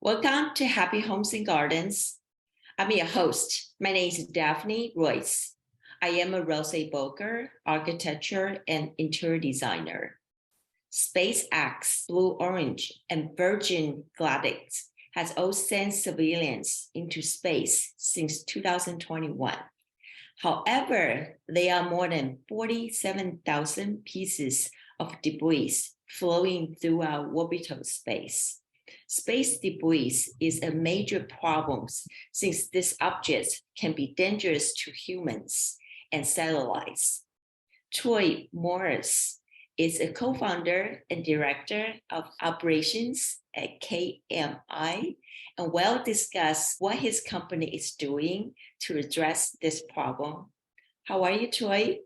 Welcome to Happy Homes and Gardens. I'm your host. My name is Daphne Royse. I am a real estate broker, architecture, and interior designer. SpaceX, Blue Orange, and Virgin Galactic has all sent civilians into space since 2021. However, there are more than 47,000 pieces of debris flowing through our orbital space. Space debris is a major problem since these objects can be dangerous to humans and satellites. Kall Morris is a co-founder and director of operations at KMI and will discuss what his company is doing to address this problem. How are you, Tory?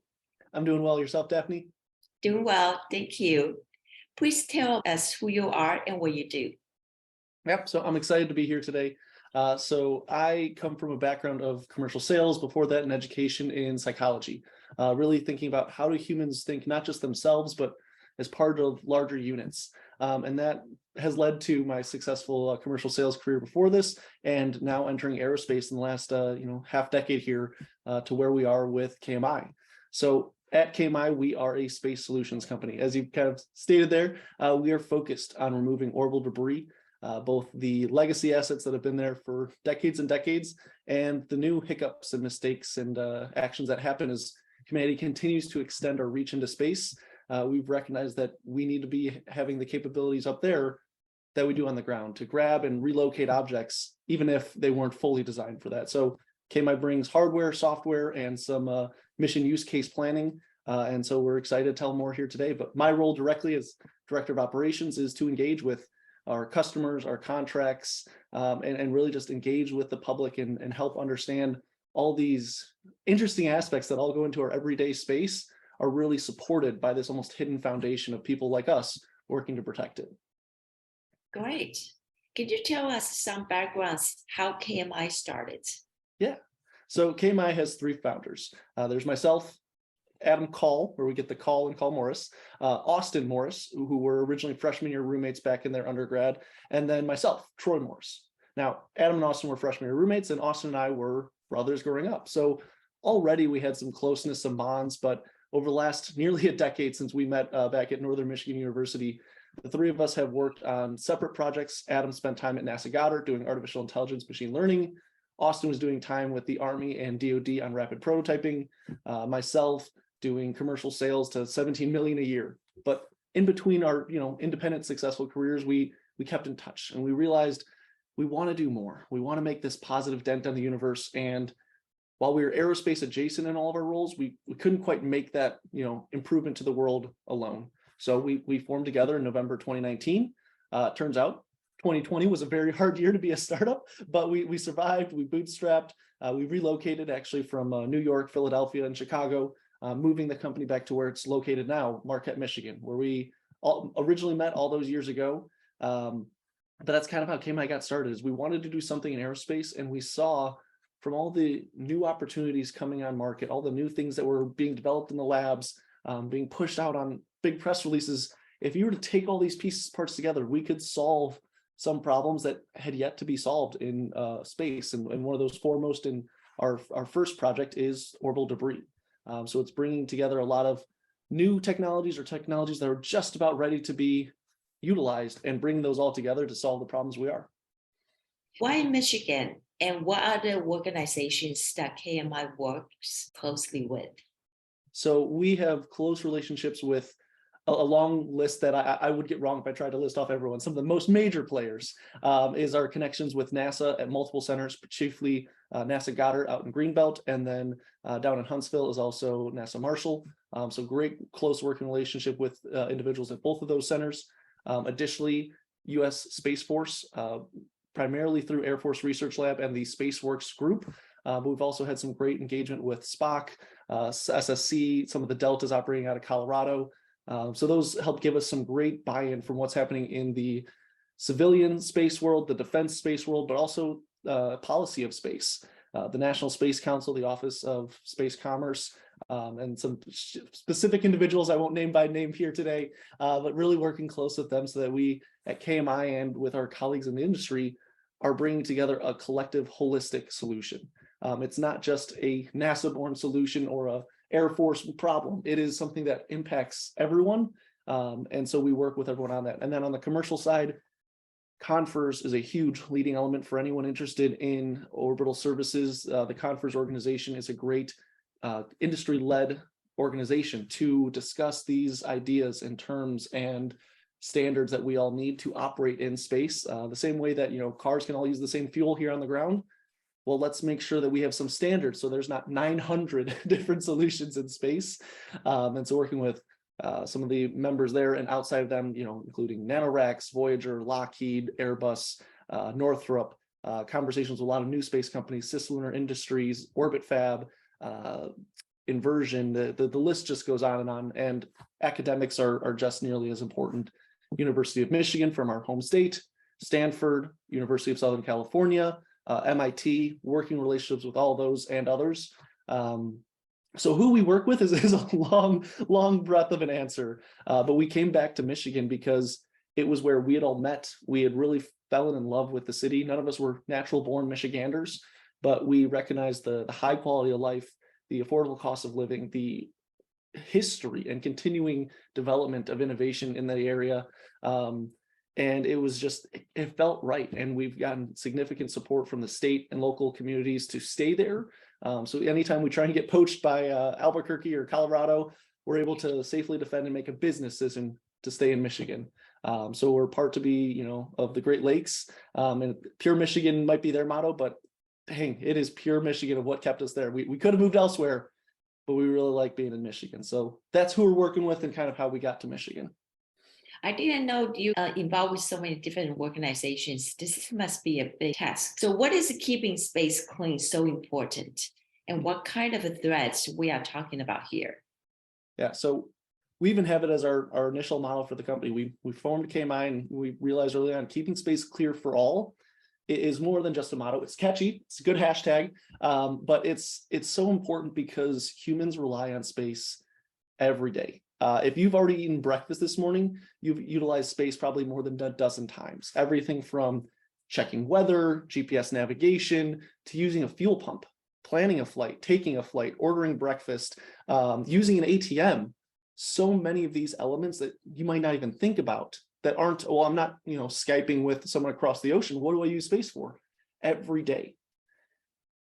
I'm doing well. Yourself, Daphne? Doing well, thank you. Please tell us who you are and what you do. Yep, so I'm excited to be here today. So I come from a background of commercial sales, before that in education in psychology, really thinking about how do humans think not just themselves, but as part of larger units. And that has led to my successful commercial sales career before this, and now entering aerospace in the last half decade here to where we are with KMI. So at KMI, we are a space solutions company. As you kind of stated there, we are focused on removing orbital debris, both the legacy assets that have been there for decades and decades, and the new hiccups and mistakes and actions that happen as humanity continues to extend our reach into space. We've recognized that we need to be having the capabilities up there that we do on the ground to grab and relocate objects, even if they weren't fully designed for that. So KMI brings hardware, software, and some mission use case planning. And so we're excited to tell more here today. But my role directly as director of operations is to engage with our customers, our contracts, and really just engage with the public and help understand all these interesting aspects that all go into our everyday space are really supported by this almost hidden foundation of people like us working to protect it. Great. Can you tell us some backgrounds how KMI started? Yeah. So KMI has three founders. There's myself, Adam Kall, where we get the Kall and Kall Morris, Austin Morris, who were originally freshman year roommates back in their undergrad, and then myself, Troy Morris. Now, Adam and Austin were freshman year roommates, and Austin and I were brothers growing up. So already we had some closeness, some bonds, but over the last nearly a decade since we met back at Northern Michigan University, the three of us have worked on separate projects. Adam spent time at NASA Goddard doing artificial intelligence, machine learning. Austin was doing time with the Army and DoD on rapid prototyping. Myself doing commercial sales to 17 million a year. But in between our independent successful careers, we kept in touch, and we realized we want to do more. We want to make this positive dent on the universe. And while we were aerospace adjacent in all of our roles, we couldn't quite make that improvement to the world alone. So we formed together in November 2019. Turns out 2020 was a very hard year to be a startup, but we survived. We bootstrapped. We relocated actually from New York, Philadelphia, and Chicago, moving the company back to where it's located now, Marquette, Michigan, where we originally met all those years ago. But that's kind of how KMI got started. Is we wanted to do something in aerospace, and we saw from all the new opportunities coming on market, all the new things that were being developed in the labs, being pushed out on big press releases. If you were to take all these parts together, we could solve some problems that had yet to be solved in space. And one of those foremost in our first project is orbital debris. So it's bringing together a lot of new technologies or technologies that are just about ready to be utilized and bring those all together to solve the problems we are. Why in Michigan, and what are the organizations that KMI works closely with? So we have close relationships with a long list that I would get wrong if I tried to list off everyone. Some of the most major players is our connections with NASA at multiple centers, chiefly NASA Goddard out in Greenbelt, and then down in Huntsville is also NASA Marshall. So great close working relationship with individuals at both of those centers. Additionally, U.S. Space Force, primarily through Air Force Research Lab and the SpaceWorks group. But we've also had some great engagement with Spock, SSC, some of the deltas operating out of Colorado. So those help give us some great buy-in from what's happening in the civilian space world, the defense space world, but also policy of space. The National Space Council, the Office of Space Commerce, and some specific individuals I won't name by name here today, but really working close with them so that we at KMI and with our colleagues in the industry are bringing together a collective holistic solution. It's not just a NASA-born solution or a Air Force problem. It is something that impacts everyone. And so we work with everyone on that. And then on the commercial side, Confers is a huge leading element for anyone interested in orbital services. The Confers organization is a great industry-led organization to discuss these ideas and terms and standards that we all need to operate in space. The same way that, cars can all use the same fuel here on the ground. Well, let's make sure that we have some standards so there's not 900 different solutions in space. And so working with some of the members there and outside of them, including NanoRacks, Voyager, Lockheed, Airbus, Northrop, conversations with a lot of new space companies, Cislunar Industries, Orbit Fab, Inversion, the list just goes on. And academics are just nearly as important. University of Michigan from our home state, Stanford, University of Southern California, MIT, working relationships with all those and others. So who we work with is a long breadth of an answer. But we came back to Michigan because it was where we had all met. We had really fallen in love with the city. None of us were natural born Michiganders, but we recognized the high quality of life, the affordable cost of living, the history and continuing development of innovation in the area. And it was just, it felt right. And we've gotten significant support from the state and local communities to stay there. So anytime we try and get poached by Albuquerque or Colorado, we're able to safely defend and make a business decision to stay in Michigan. So we're part to be, of the Great Lakes, and pure Michigan might be their motto, but dang, it is pure Michigan of what kept us there. We could have moved elsewhere, but we really like being in Michigan. So that's who we're working with and kind of how we got to Michigan. I didn't know you involved with so many different organizations. This must be a big task. So what is keeping space clean so important? And what kind of threats we are talking about here? Yeah, so we even have it as our initial model for the company. We formed KMI and we realized early on keeping space clear for all is more than just a motto. It's catchy, it's a good hashtag, but it's so important because humans rely on space every day. If you've already eaten breakfast this morning, you've utilized space probably more than a dozen times. Everything from checking weather, GPS navigation, to using a fuel pump, planning a flight, taking a flight, ordering breakfast, using an ATM. So many of these elements that you might not even think about that aren't, well, I'm not, Skyping with someone across the ocean. What do I use space for? Every day.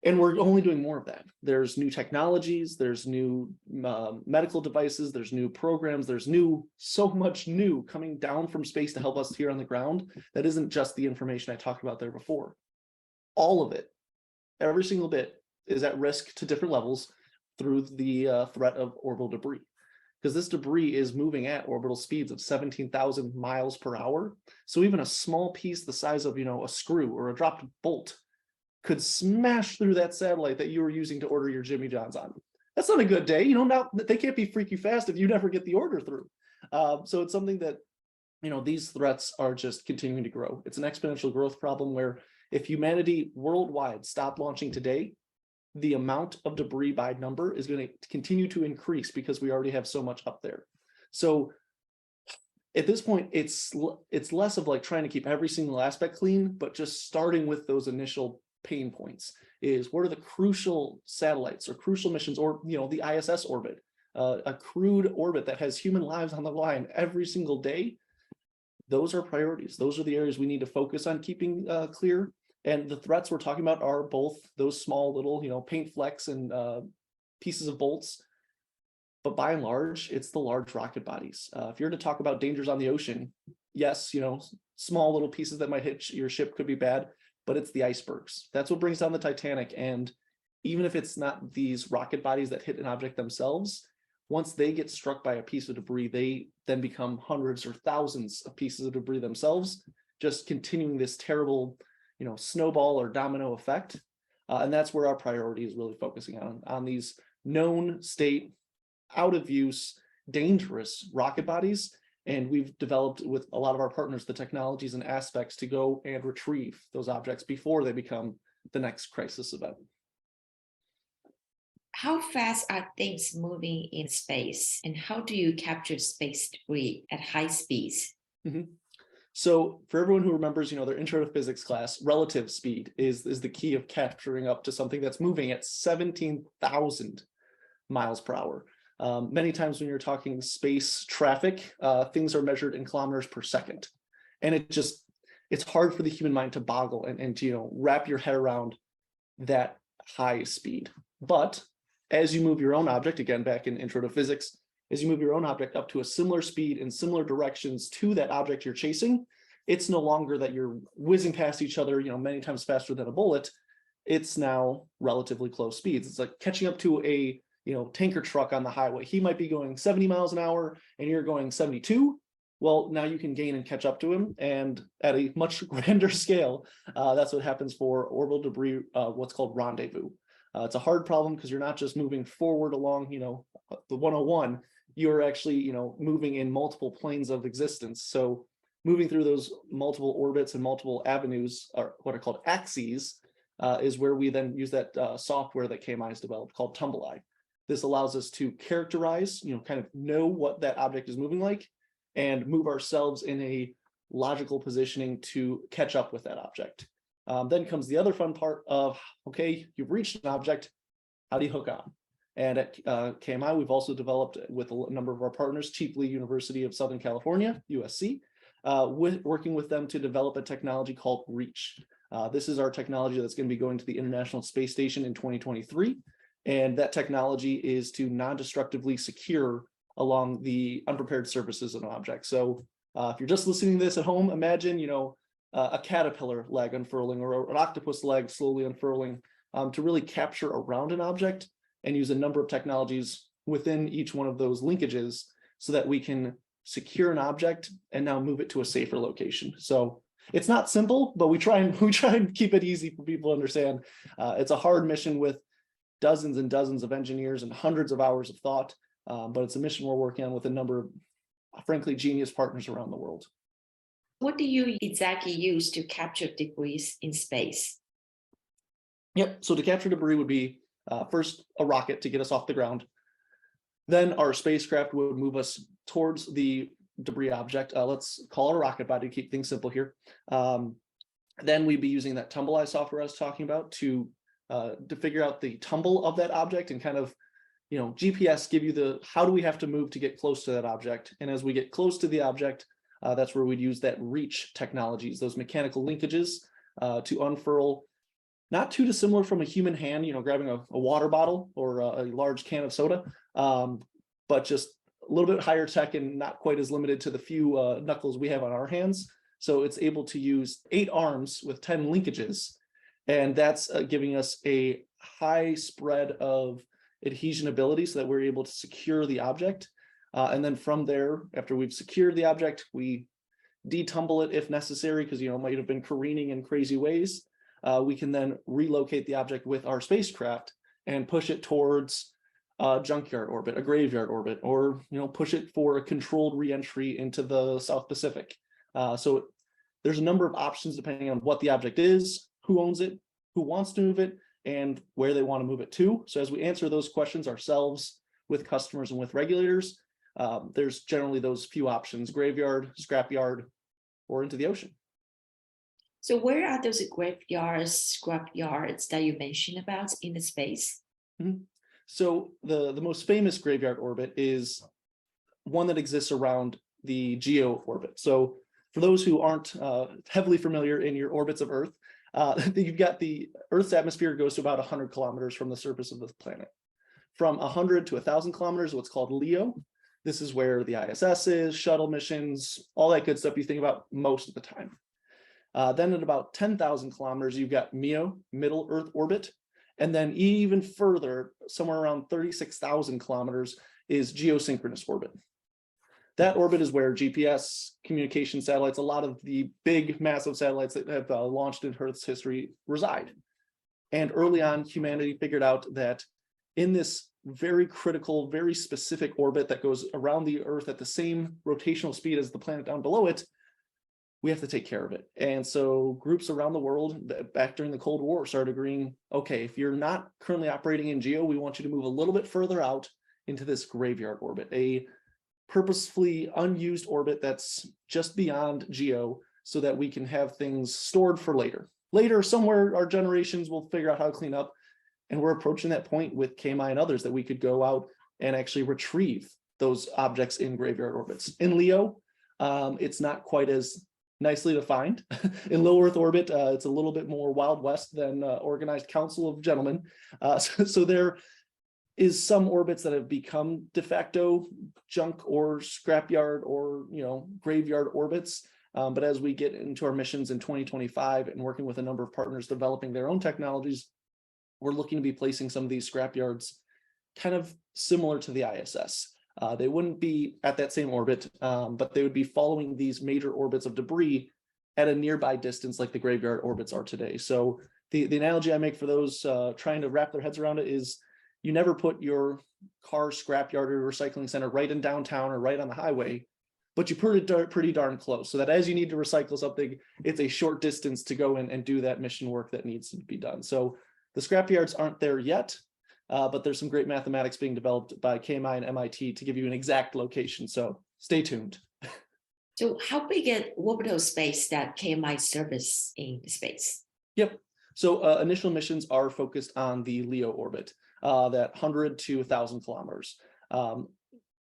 And we're only doing more of that. There's new technologies, there's new medical devices, there's new programs, there's so much new coming down from space to help us here on the ground. That isn't just the information I talked about there before. All of it, every single bit is at risk to different levels through the threat of orbital debris. Because this debris is moving at orbital speeds of 17,000 miles per hour. So even a small piece the size of, a screw or a dropped bolt could smash through that satellite that you were using to order your Jimmy John's on. That's not a good day. Now they can't be freaky fast if you never get the order through. So it's something that, these threats are just continuing to grow. It's an exponential growth problem where if humanity worldwide stopped launching today, the amount of debris by number is going to continue to increase because we already have so much up there. So at this point, it's less of like trying to keep every single aspect clean, but just starting with those initial pain points is what are the crucial satellites or crucial missions or, the ISS orbit, a crewed orbit that has human lives on the line every single day. Those are priorities. Those are the areas we need to focus on keeping clear. And the threats we're talking about are both those small little, paint flecks and pieces of bolts. But by and large, it's the large rocket bodies. If you're to talk about dangers on the ocean, yes, small little pieces that might hit your ship could be bad, but it's the icebergs. That's what brings down the Titanic. And even if it's not these rocket bodies that hit an object themselves, once they get struck by a piece of debris, they then become hundreds or thousands of pieces of debris themselves, just continuing this terrible snowball or domino effect. And that's where our priority is really focusing on these known state, out of use, dangerous rocket bodies. And we've developed with a lot of our partners the technologies and aspects to go and retrieve those objects before they become the next crisis event. How fast are things moving in space, and how do you capture space debris at high speeds? Mhm. So for everyone who remembers, their intro to physics class, relative speed is the key of capturing up to something that's moving at 17,000 miles per hour. Many times when you're talking space traffic, things are measured in kilometers per second. And it's hard for the human mind to boggle and to, wrap your head around that high speed. But as you move your own object, again, back in intro to physics, as you move your own object up to a similar speed in similar directions to that object you're chasing, it's no longer that you're whizzing past each other, many times faster than a bullet. It's now relatively close speeds. It's like catching up to a tanker truck on the highway. He might be going 70 miles an hour and you're going 72. Well, now you can gain and catch up to him, and at a much grander scale, that's what happens for orbital debris, what's called rendezvous. It's a hard problem because you're not just moving forward along, the 101, you're actually, moving in multiple planes of existence. So moving through those multiple orbits and multiple avenues, or what are called axes, is where we then use that software that KMI has developed called TumbleEye. This allows us to characterize, kind of know what that object is moving like, and move ourselves in a logical positioning to catch up with that object. Then comes the other fun part of, okay, you've reached an object, how do you hook on? And at KMI, we've also developed with a number of our partners, chiefly University of Southern California, USC, working with them to develop a technology called REACH. This is our technology that's going to be going to the International Space Station in 2023. And that technology is to non-destructively secure along the unprepared surfaces of an object. So if you're just listening to this at home, imagine, a caterpillar leg unfurling or an octopus leg slowly unfurling to really capture around an object and use a number of technologies within each one of those linkages so that we can secure an object and now move it to a safer location. So it's not simple, but we try and keep it easy for people to understand. It's a hard mission with dozens and dozens of engineers and hundreds of hours of thought, but it's a mission we're working on with a number of, frankly, genius partners around the world. What do you exactly use to capture debris in space? Yep, so to capture debris would be first a rocket to get us off the ground. Then our spacecraft would move us towards the debris object. Let's call it a rocket body to keep things simple here. Then we'd be using that TumbleEye software I was talking about to figure out the tumble of that object and kind of, GPS give you how do we have to move to get close to that object. And as we get close to the object, that's where we'd use that reach technologies, those mechanical linkages to unfurl, not too dissimilar from a human hand, grabbing a water bottle or a large can of soda, but just a little bit higher tech and not quite as limited to the few knuckles we have on our hands. So it's able to use 8 arms with 10 linkages. And that's giving us a high spread of adhesion ability so that we're able to secure the object. And then from there, after we've secured the object, we detumble it if necessary, because it might have been careening in crazy ways. We can then relocate the object with our spacecraft and push it towards a junkyard orbit, a graveyard orbit, or push it for a controlled reentry into the South Pacific. So there's a number of options depending on what the object is, who owns it, who wants to move it, and where they want to move it to. So as we answer those questions ourselves with customers and with regulators, there's generally those few options: graveyard, scrapyard, or into the ocean. So where are those graveyards, scrapyards that you mentioned about in the space? Mm-hmm. So the most famous graveyard orbit is one that exists around the geo orbit. So for those who aren't heavily familiar in your orbits of Earth, you've got the Earth's atmosphere goes to about 100 kilometers from the surface of the planet. From 100 to 1,000 kilometers, what's called LEO. This is where the ISS is, shuttle missions, all that good stuff you think about most of the time. Then at about 10,000 kilometers, you've got MEO, middle Earth orbit. And then even further, somewhere around 36,000 kilometers, is geosynchronous orbit. That orbit is where GPS, communication satellites, a lot of the big, massive satellites that have launched in Earth's history reside. And early on, humanity figured out that in this very critical, very specific orbit that goes around the Earth at the same rotational speed as the planet down below it, we have to take care of it. And so groups around the world back during the Cold War started agreeing, okay, if you're not currently operating in GEO, we want you to move a little bit further out into this graveyard orbit, a purposefully unused orbit that's just beyond GEO, so that we can have things stored for later. Later, somewhere our generations will figure out how to clean up. And we're approaching that point with KMI and others that we could go out and actually retrieve those objects in graveyard orbits. In LEO, it's not quite as nicely defined. In low Earth orbit, it's a little bit more Wild West than organized council of gentlemen. So there is some orbits that have become de facto junk or scrapyard or graveyard orbits. But as we get into our missions in 2025 and working with a number of partners developing their own technologies, we're looking to be placing some of these scrapyards kind of similar to the ISS. They wouldn't be at that same orbit, but they would be following these major orbits of debris at a nearby distance like the graveyard orbits are today. So the analogy I make for those trying to wrap their heads around it is, you never put your car scrapyard or recycling center right in downtown or right on the highway, but you put it pretty darn close, so that as you need to recycle something, it's a short distance to go in and do that mission work that needs to be done. So the scrapyards aren't there yet, but there's some great mathematics being developed by KMI and MIT to give you an exact location. So stay tuned. So how big an orbital space that KMI service in space? Yep. So initial missions are focused on the LEO orbit, that 100 to 1,000 kilometers.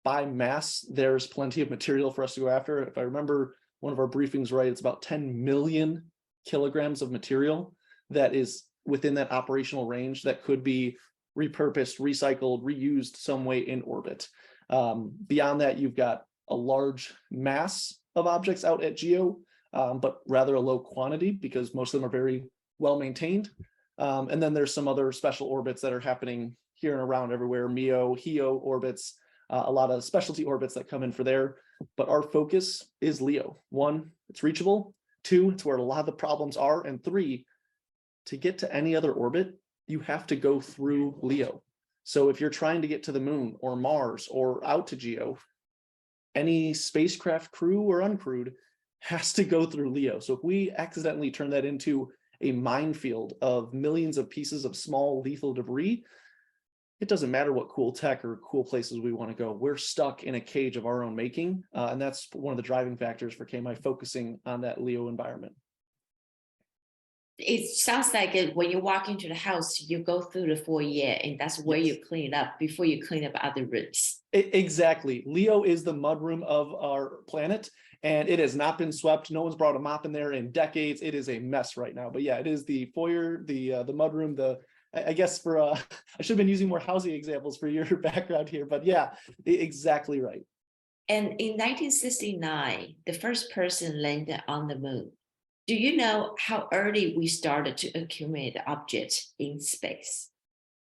By mass, there's plenty of material for us to go after. If I remember one of our briefings right, it's about 10 million kilograms of material that is within that operational range that could be repurposed, recycled, reused some way in orbit. Beyond that, you've got a large mass of objects out at GEO, but rather a low quantity because most of them are very well maintained. And then there's some other special orbits that are happening here and around everywhere, MEO, HEO orbits, a lot of specialty orbits that come in for there. But our focus is LEO. 1, it's reachable. 2, it's where a lot of the problems are. And 3, to get to any other orbit, you have to go through LEO. So if you're trying to get to the moon or Mars or out to GEO, any spacecraft crew or uncrewed has to go through LEO. So if we accidentally turn that into a minefield of millions of pieces of small lethal debris, it doesn't matter what cool tech or cool places we want to go. We're stuck in a cage of our own making. And that's one of the driving factors for KMI focusing on that LEO environment. It sounds like when you walk into the house, you go through the foyer, and that's where you clean up before you clean up other rooms. Exactly. LEO is the mudroom of our planet, and it has not been swept. No one's brought a mop in there in decades. It is a mess right now. But yeah, it is the foyer, the mudroom, I guess for I should have been using more housing examples for your background here, but yeah, exactly right. And in 1969, the first person landed on the moon. Do you know how early we started to accumulate objects in space?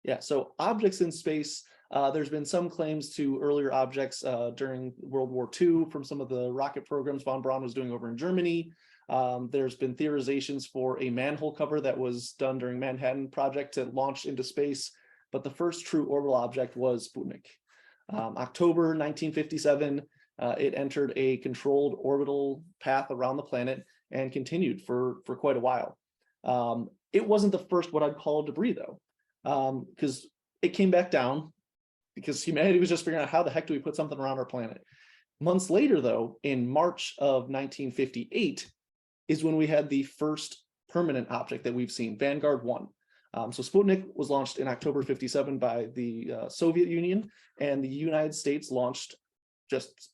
Yeah, so objects in space, there's been some claims to earlier objects during World War II from some of the rocket programs von Braun was doing over in Germany. There's been theorizations for a manhole cover that was done during Manhattan Project to launch into space, but the first true orbital object was Sputnik. October 1957, it entered a controlled orbital path around the planet and continued for quite a while. It wasn't the first what I'd call debris though, because it came back down because humanity was just figuring out how the heck do we put something around our planet. Months later though, in March of 1958, is when we had the first permanent object that we've seen, Vanguard 1. So Sputnik was launched in October 57 by the Soviet Union, and the United States launched just,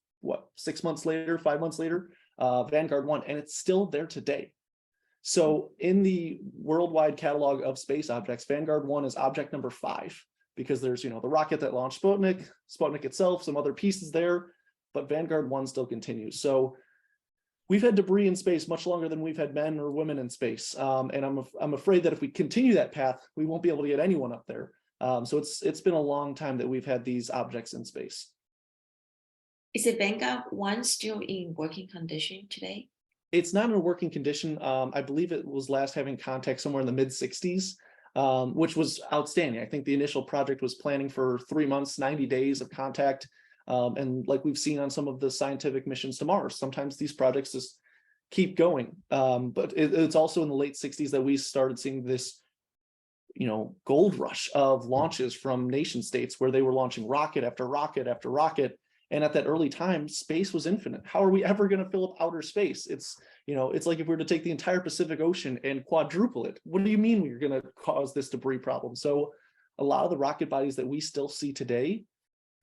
6 months later, 5 months later, Vanguard 1, and it's still there today. So in the worldwide catalog of space objects, Vanguard 1 is object number 5, because there's, the rocket that launched Sputnik, Sputnik itself, some other pieces there, but Vanguard 1 still continues. So we've had debris in space much longer than we've had men or women in space. And I'm afraid that if we continue that path, we won't be able to get anyone up there. So it's been a long time that we've had these objects in space. Is the Vanguard 1 still in working condition today? It's not in a working condition. I believe it was last having contact somewhere in the mid-60s, which was outstanding. I think the initial project was planning for 3 months, 90 days of contact. And like we've seen on some of the scientific missions to Mars, sometimes these projects just keep going. But it's also in the late 60s that we started seeing this, gold rush of launches from nation states where they were launching rocket after rocket after rocket. And at that early time, space was infinite. How are we ever going to fill up outer space? It's like if we were to take the entire Pacific Ocean and quadruple it, what do you mean we're going to cause this debris problem? So a lot of the rocket bodies that we still see today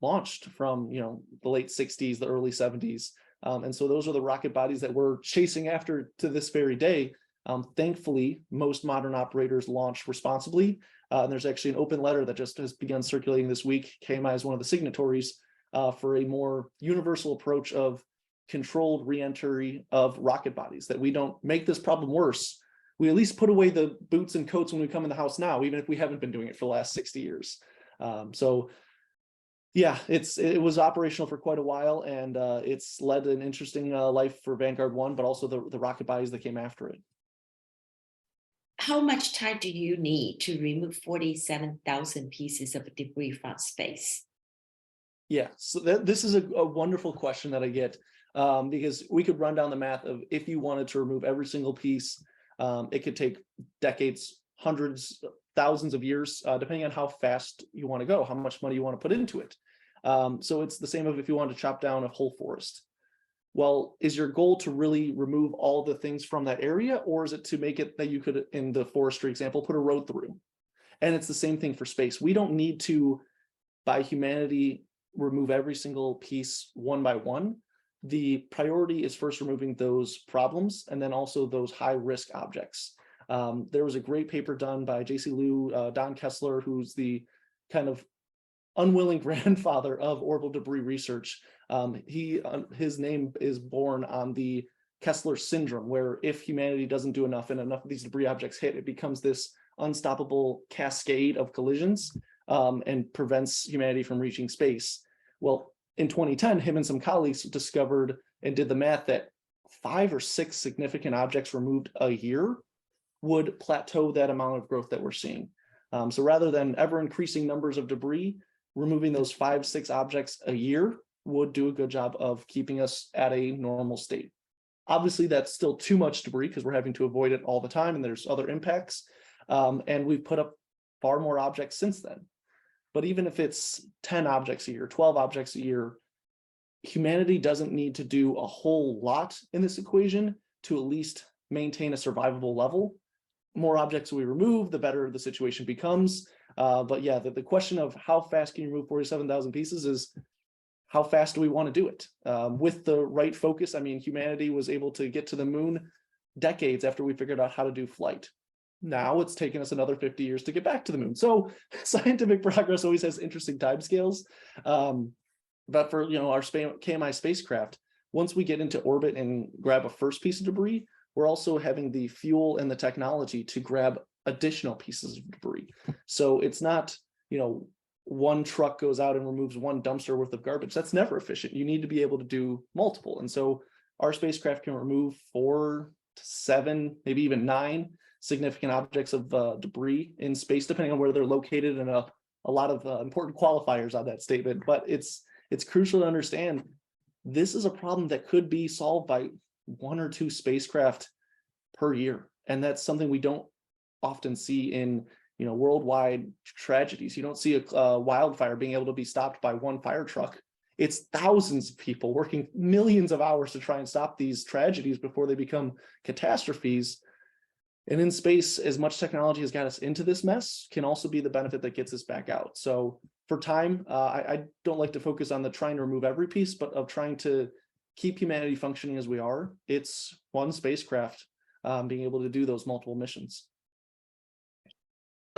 launched from, the late 60s, the early 70s. And so those are the rocket bodies that we're chasing after to this very day. Thankfully, most modern operators launch responsibly. And there's actually an open letter that just has begun circulating this week. KMI is one of the signatories for a more universal approach of controlled reentry of rocket bodies, that we don't make this problem worse. We at least put away the boots and coats when we come in the house now, even if we haven't been doing it for the last 60 years. So yeah, it was operational for quite a while, and it's led an interesting life for Vanguard 1, but also the rocket bodies that came after it. How much time do you need to remove 47,000 pieces of debris from space? Yeah, so this is a wonderful question that I get, because we could run down the math of if you wanted to remove every single piece, it could take decades, hundreds, thousands of years, depending on how fast you want to go, how much money you want to put into it. So it's the same of if you want to chop down a whole forest. Well, is your goal to really remove all the things from that area, or is it to make it that you could, in the forestry example, put a road through? And it's the same thing for space. We don't need to, by humanity, remove every single piece one by one. The priority is first removing those problems, and then also those high-risk objects. There was a great paper done by J.C. Liu, Don Kessler, who's the kind of unwilling grandfather of orbital debris research. His name is born on the Kessler syndrome, where if humanity doesn't do enough and enough of these debris objects hit, it becomes this unstoppable cascade of collisions, and prevents humanity from reaching space. Well, in 2010, him and some colleagues discovered and did the math that 5 or 6 significant objects removed a year would plateau that amount of growth that we're seeing. So rather than ever increasing numbers of debris, removing those 5, 6 objects a year would do a good job of keeping us at a normal state. Obviously, that's still too much debris because we're having to avoid it all the time, and there's other impacts. And we've put up far more objects since then. But even if it's 10 objects a year, 12 objects a year, humanity doesn't need to do a whole lot in this equation to at least maintain a survivable level. More objects we remove, the better the situation becomes. But yeah, the question of how fast can you remove 47,000 pieces is how fast do we want to do it? With the right focus, I mean, humanity was able to get to the moon decades after we figured out how to do flight. Now it's taken us another 50 years to get back to the moon. So scientific progress always has interesting timescales. But for our KMI spacecraft, once we get into orbit and grab a first piece of debris, we're also having the fuel and the technology to grab additional pieces of debris. So it's not, one truck goes out and removes one dumpster worth of garbage. That's never efficient. You need to be able to do multiple. And so our spacecraft can remove 4 to 7, maybe even 9 significant objects of debris in space, depending on where they're located, and a lot of important qualifiers on that statement. But it's crucial to understand this is a problem that could be solved by 1 or 2 spacecraft per year. And that's something we don't often see in worldwide tragedies. You don't see a wildfire being able to be stopped by 1 fire truck. It's thousands of people working millions of hours to try and stop these tragedies before they become catastrophes. And in space, as much technology has got us into this mess can also be the benefit that gets us back out. So for time, I don't like to focus on the trying to remove every piece, but of trying to keep humanity functioning as we are. It's 1 spacecraft being able to do those multiple missions.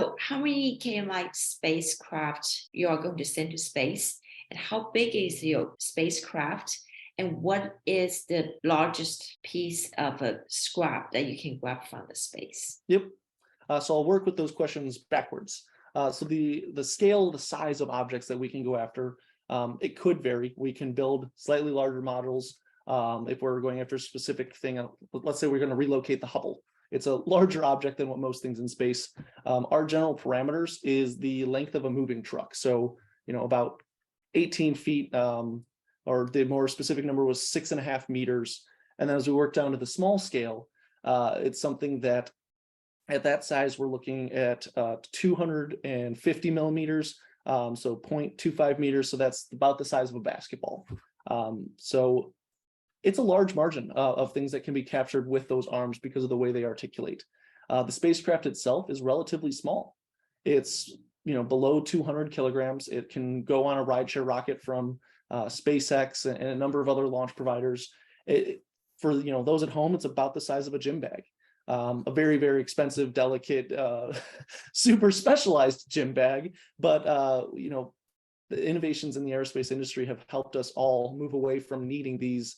So how many KMI spacecraft you are going to send to space, and how big is your spacecraft, and what is the largest piece of a scrap that you can grab from the space? Yep. So I'll work with those questions backwards. So the scale, the size of objects that we can go after, it could vary. We can build slightly larger models if we're going after a specific thing. Let's say we're going to relocate the Hubble. It's a larger object than what most things in space. Our general parameters is the length of a moving truck. So, about 18 feet, or the more specific number was 6.5 meters. And then as we work down to the small scale, it's something that at that size, we're looking at 250 millimeters, so 0.25 meters. So that's about the size of a basketball. So it's a large margin of things that can be captured with those arms because of the way they articulate. The spacecraft itself is relatively small. It's below 200 kilograms. It can go on a rideshare rocket from SpaceX and a number of other launch providers. For those at home, it's about the size of a gym bag. A very, very expensive, delicate, super specialized gym bag. But the innovations in the aerospace industry have helped us all move away from needing these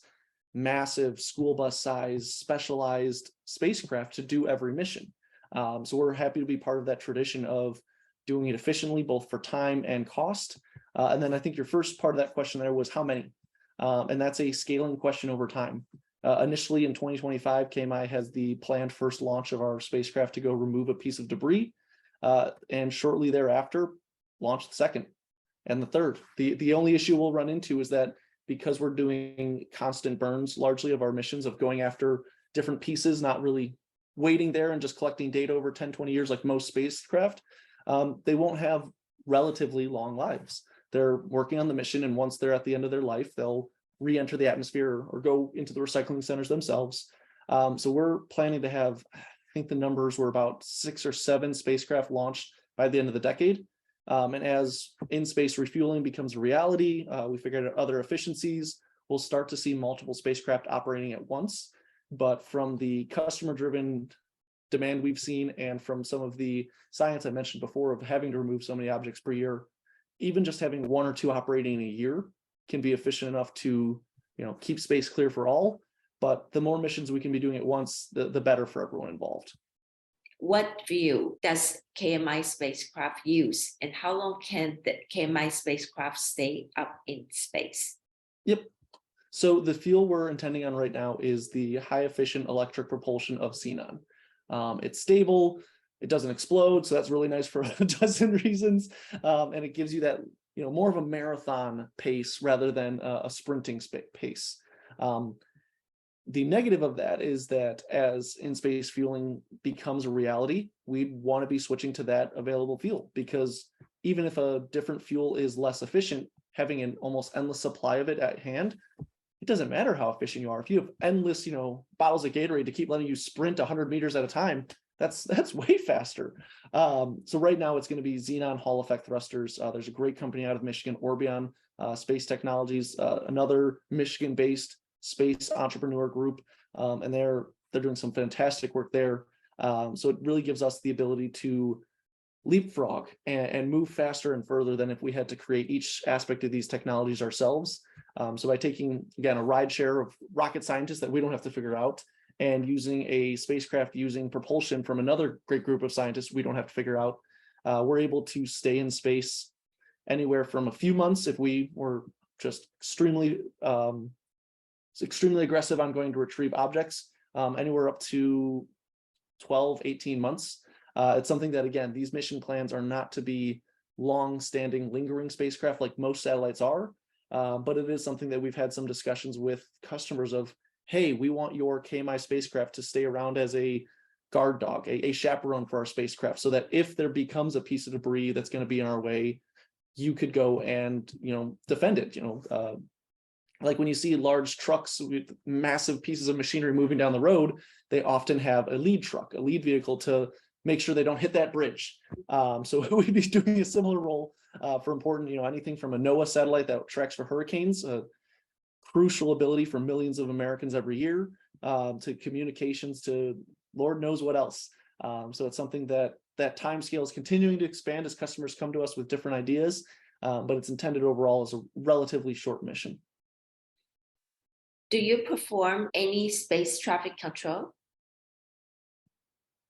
massive school bus size specialized spacecraft to do every mission. So we're happy to be part of that tradition of doing it efficiently, both for time and cost. And then I think your first part of that question there was how many? And that's a scaling question over time. Initially in 2025, KMI has the planned first launch of our spacecraft to go remove a piece of debris. And shortly thereafter, launch the second and the third. The only issue we'll run into is that because we're doing constant burns largely of our missions of going after different pieces, not really waiting there and just collecting data over 10, 20 years like most spacecraft, they won't have relatively long lives. They're working on the mission, and once they're at the end of their life, they'll re-enter the atmosphere or go into the recycling centers themselves. So we're planning to have, I think the numbers were about 6 or 7 spacecraft launched by the end of the decade. And as in-space refueling becomes a reality, we figured out other efficiencies, we'll start to see multiple spacecraft operating at once. But from the customer-driven demand we've seen and from some of the science I mentioned before of having to remove so many objects per year, even just having 1 or 2 operating in a year can be efficient enough to keep space clear for all. But the more missions we can be doing at once, the better for everyone involved. What fuel does KMI spacecraft use, and how long can the KMI spacecraft stay up in space? Yep. So the fuel we're intending on right now is the high efficient electric propulsion of xenon. It's stable, it doesn't explode, so that's really nice for a dozen reasons, and it gives you that more of a marathon pace rather than a sprinting pace. The negative of that is that as in-space fueling becomes a reality, we'd want to be switching to that available fuel, because even if a different fuel is less efficient, having an almost endless supply of it at hand, it doesn't matter how efficient you are. If you have endless, bottles of Gatorade to keep letting you sprint 100 meters at a time, that's way faster. So right now it's going to be xenon Hall effect thrusters. There's a great company out of Michigan, Orbion Space Technologies, another Michigan-based space entrepreneur group, and they're doing some fantastic work there. So it really gives us the ability to leapfrog and move faster and further than if we had to create each aspect of these technologies ourselves. So by taking, again, a ride share of rocket scientists that we don't have to figure out, and using a spacecraft using propulsion from another great group of scientists we don't have to figure out, we're able to stay in space anywhere from a few months if we were just extremely aggressive on going to retrieve objects, anywhere up to 12, 18 months. It's something that, again, these mission plans are not to be long-standing, lingering spacecraft like most satellites are, but it is something that we've had some discussions with customers of, hey, we want your KMI spacecraft to stay around as a guard dog, a chaperone for our spacecraft, so that if there becomes a piece of debris that's going to be in our way, you could go and defend it. Like when you see large trucks with massive pieces of machinery moving down the road, they often have a lead truck, a lead vehicle to make sure they don't hit that bridge. So we'd be doing a similar role for important, anything from a NOAA satellite that tracks for hurricanes, a crucial ability for millions of Americans every year, to communications, to Lord knows what else. So it's something that time scale is continuing to expand as customers come to us with different ideas, but it's intended overall as a relatively short mission. Do you perform any space traffic control?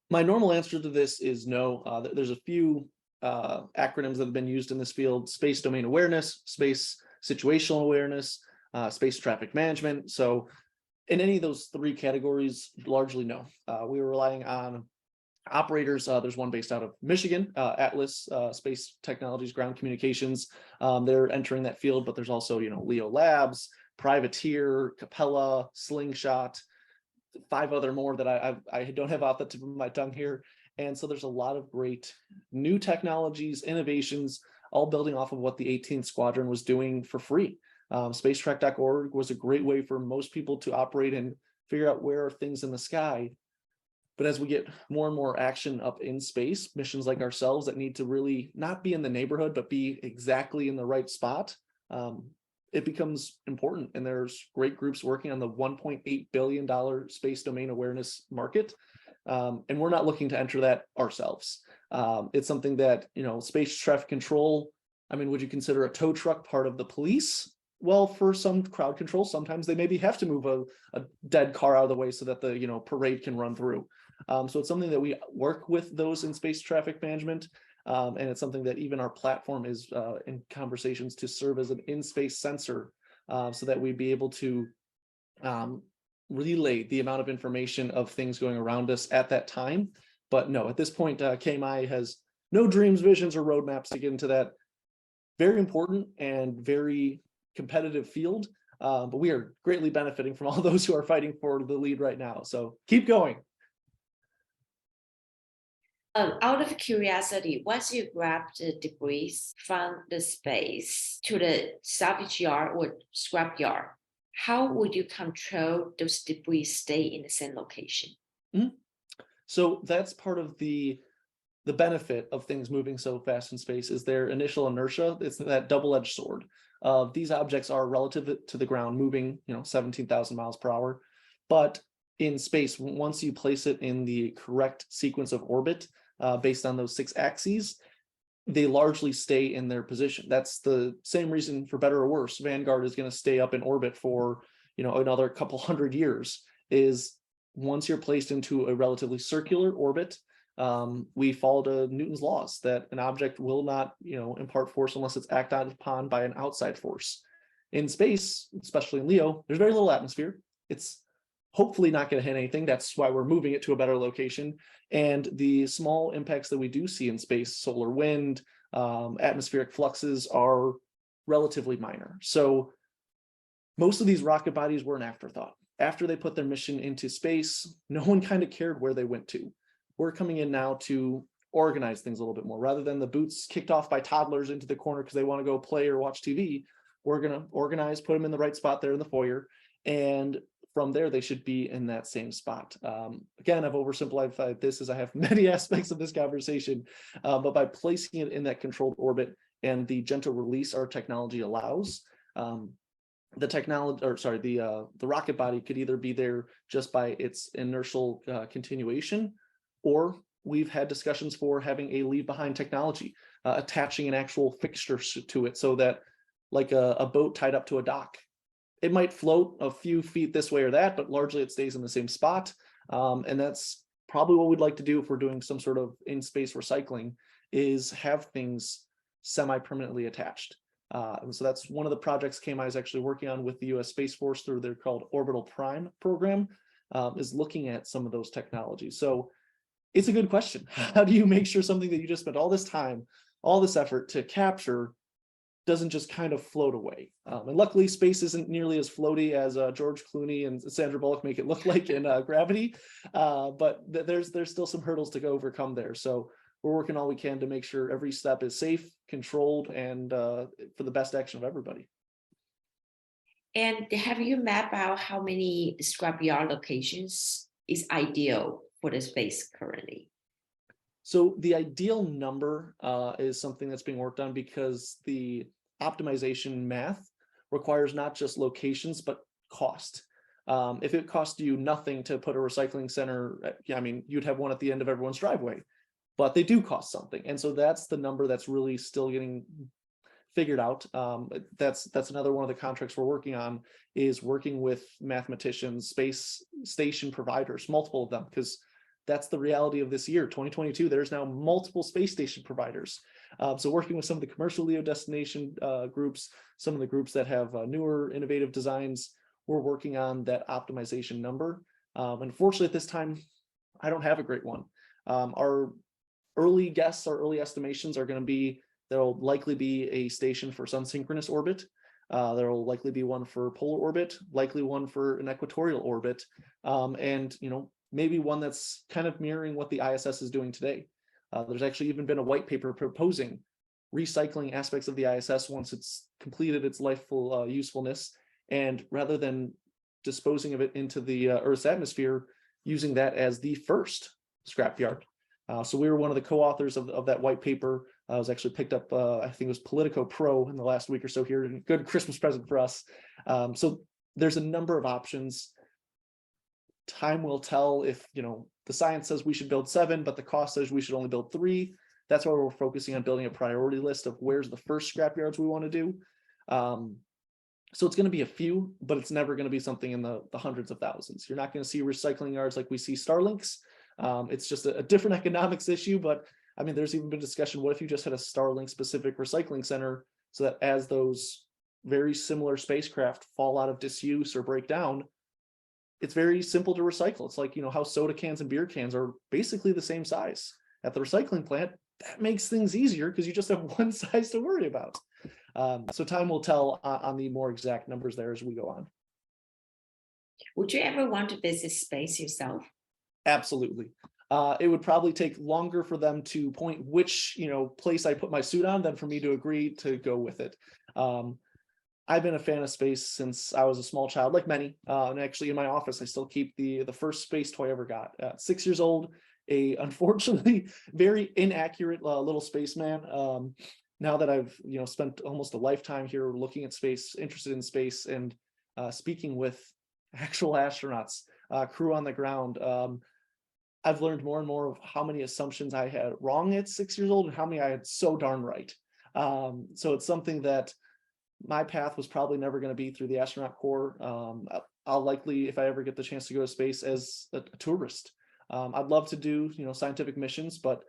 My normal answer to this is no. There's a few acronyms that have been used in this field: space domain awareness, space situational awareness, space traffic management. So in any of those 3 categories, largely no. We were relying on operators. There's one based out of Michigan, Atlas Space Technologies Ground Communications. They're entering that field, but there's also, Leo Labs, Privateer, Capella, Slingshot, 5 other more that I don't have off the tip of my tongue here. And so there's a lot of great new technologies, innovations, all building off of what the 18th Squadron was doing for free. Spacetrack.org was a great way for most people to operate and figure out where are things in the sky. But as we get more and more action up in space, missions like ourselves that need to really not be in the neighborhood, but be exactly in the right spot, it becomes important. And there's great groups working on the $1.8 billion space domain awareness market. And we're not looking to enter that ourselves. It's something that, space traffic control, I mean, would you consider a tow truck part of the police? Well, for some crowd control, sometimes they maybe have to move a dead car out of the way so that the parade can run through. So it's something that we work with those in space traffic management. And it's something that even our platform is in conversations to serve as an in-space sensor so that we'd be able to relay the amount of information of things going around us at that time. But no, at this point, KMI has no dreams, visions, or roadmaps to get into that very important and very competitive field. But we are greatly benefiting from all those who are fighting for the lead right now. So keep going. Out of curiosity, once you grab the debris from the space to the salvage yard or scrap yard, how would you control those debris stay in the same location? Mm-hmm. So that's part of the benefit of things moving so fast in space is their initial inertia. It's that double-edged sword. These objects are relative to the ground, moving 17,000 miles per hour. But in space, once you place it in the correct sequence of orbit, based on those 6 axes, they largely stay in their position. That's the same reason, for better or worse, Vanguard is going to stay up in orbit for another couple hundred years. Is once you're placed into a relatively circular orbit, we follow to Newton's laws that an object will not impart force unless it's acted upon by an outside force. In space, especially in Leo, there's very little atmosphere. It's hopefully not going to hit anything. That's why we're moving it to a better location. And the small impacts that we do see in space, solar wind, atmospheric fluxes, are relatively minor. So most of these rocket bodies were an afterthought. After they put their mission into space, no one kind of cared where they went to. We're coming in now to organize things a little bit more. Rather than the boots kicked off by toddlers into the corner because they want to go play or watch TV, we're going to organize, put them in the right spot there in the foyer, and from there, they should be in that same spot. Again, I've oversimplified this as I have many aspects of this conversation, but by placing it in that controlled orbit and the gentle release our technology allows, the rocket body could either be there just by its inertial continuation, or we've had discussions for having a leave behind technology, attaching an actual fixture to it so that, like a boat tied up to a dock, it might float a few feet this way or that, but largely it stays in the same spot. And that's probably what we'd like to do if we're doing some sort of in-space recycling, is have things semi-permanently attached. And so that's one of the projects KMI is actually working on with the US Space Force through their called Orbital Prime program, is looking at some of those technologies. So it's a good question. How do you make sure something that you just spent all this time, all this effort to capture doesn't just kind of float away? And luckily, space isn't nearly as floaty as George Clooney and Sandra Bullock make it look like in Gravity, but there's still some hurdles to overcome there. So we're working all we can to make sure every step is safe, controlled, and for the best action of everybody. And have you mapped out how many scrapyard locations is ideal for the space currently? So the ideal number is something that's being worked on, because the optimization math requires not just locations, but cost. If it cost you nothing to put a recycling center, you'd have one at the end of everyone's driveway, but they do cost something. And so that's the number that's really still getting figured out. That's another one of the contracts we're working on, is working with mathematicians, space station providers, multiple of them, because that's the reality of this year, 2022. There's now multiple space station providers. So working with some of the commercial LEO destination groups, some of the groups that have newer innovative designs, we're working on that optimization number. Unfortunately, at this time, I don't have a great one. Our early guesses, our early estimations are going to be, there'll likely be a station for sun synchronous orbit. There will likely be one for polar orbit, likely one for an equatorial orbit, and maybe one that's kind of mirroring what the ISS is doing today. There's actually even been a white paper proposing recycling aspects of the ISS once it's completed its lifeful usefulness, and rather than disposing of it into the Earth's atmosphere, using that as the first scrapyard. So we were one of the co-authors of that white paper. I was actually picked up, I think it was Politico Pro in the last week or so here, and good Christmas present for us. So there's a number of options. Time will tell if, the science says we should build 7, but the cost says we should only build 3. That's why we're focusing on building a priority list of where's the first scrapyards we want to do. So it's going to be a few, but it's never going to be something in the hundreds of thousands. You're not going to see recycling yards like we see Starlinks. It's just a different economics issue, but I mean, there's even been discussion, what if you just had a Starlink specific recycling center so that as those very similar spacecraft fall out of disuse or break down, it's very simple to recycle. It's like, how soda cans and beer cans are basically the same size. At the recycling plant, that makes things easier because you just have one size to worry about. So time will tell on the more exact numbers there as we go on. Would you ever want to visit space yourself? Absolutely. It would probably take longer for them to point which place I put my suit on than for me to agree to go with it. I've been a fan of space since I was a small child, like many. And actually in my office, I still keep the first space toy I ever got. 6 years old, a unfortunately very inaccurate little spaceman. Now that I've spent almost a lifetime here looking at space, interested in space, and speaking with actual astronauts, crew on the ground, I've learned more and more of how many assumptions I had wrong at 6 years old and how many I had so darn right. So it's something that my path was probably never going to be through the astronaut corps. I'll likely, if I ever get the chance to go to space, as a tourist. I'd love to do scientific missions, but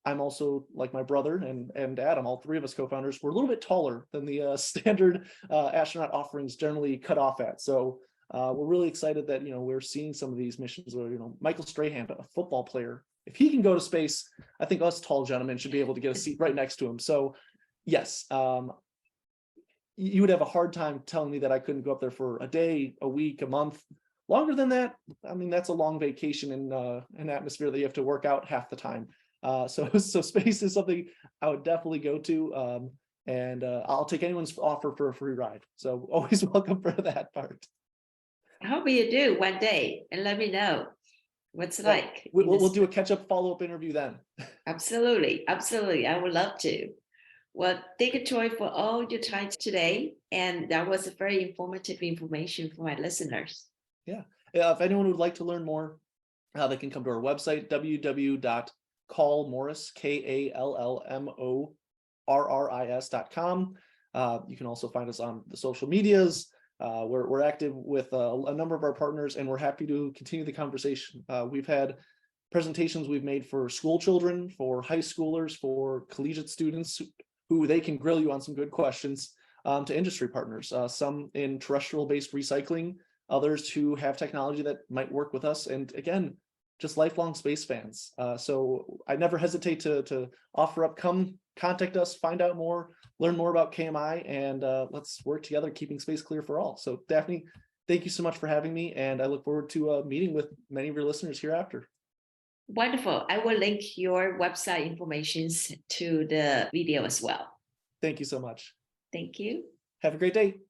I'm also, like my brother and Adam, all 3 of us co-founders, we're a little bit taller than the standard astronaut offerings generally cut off at. So we're really excited that we're seeing some of these missions where Michael Strahan, a football player, if he can go to space, I think us tall gentlemen should be able to get a seat right next to him. So yes, you would have a hard time telling me that I couldn't go up there for a day, a week, a month. Longer than that, I mean, that's a long vacation in an atmosphere that you have to work out half the time. So space is something I would definitely go to, and I'll take anyone's offer for a free ride. So always welcome for that part. I hope you do one day, and let me know what's it like. We'll do a catch-up follow-up interview then. Absolutely. I would love to. Well, thank you, Tory, for all your time today. And that was a very informative information for my listeners. Yeah. If anyone would like to learn more, they can come to our website, www.kallmorris, KALLMORRIS.com. You can also find us on the social medias. We're active with a number of our partners, and we're happy to continue the conversation. We've had presentations we've made for school children, for high schoolers, for collegiate students who they can grill you on some good questions, to industry partners, some in terrestrial-based recycling, others who have technology that might work with us, and again, just lifelong space fans. So I never hesitate to offer up, come contact us, find out more, learn more about KMI, and let's work together keeping space clear for all. So Daphne, thank you so much for having me, and I look forward to meeting with many of your listeners hereafter. Wonderful. I will link your website information to the video as well. Thank you so much. Thank you. Have a great day.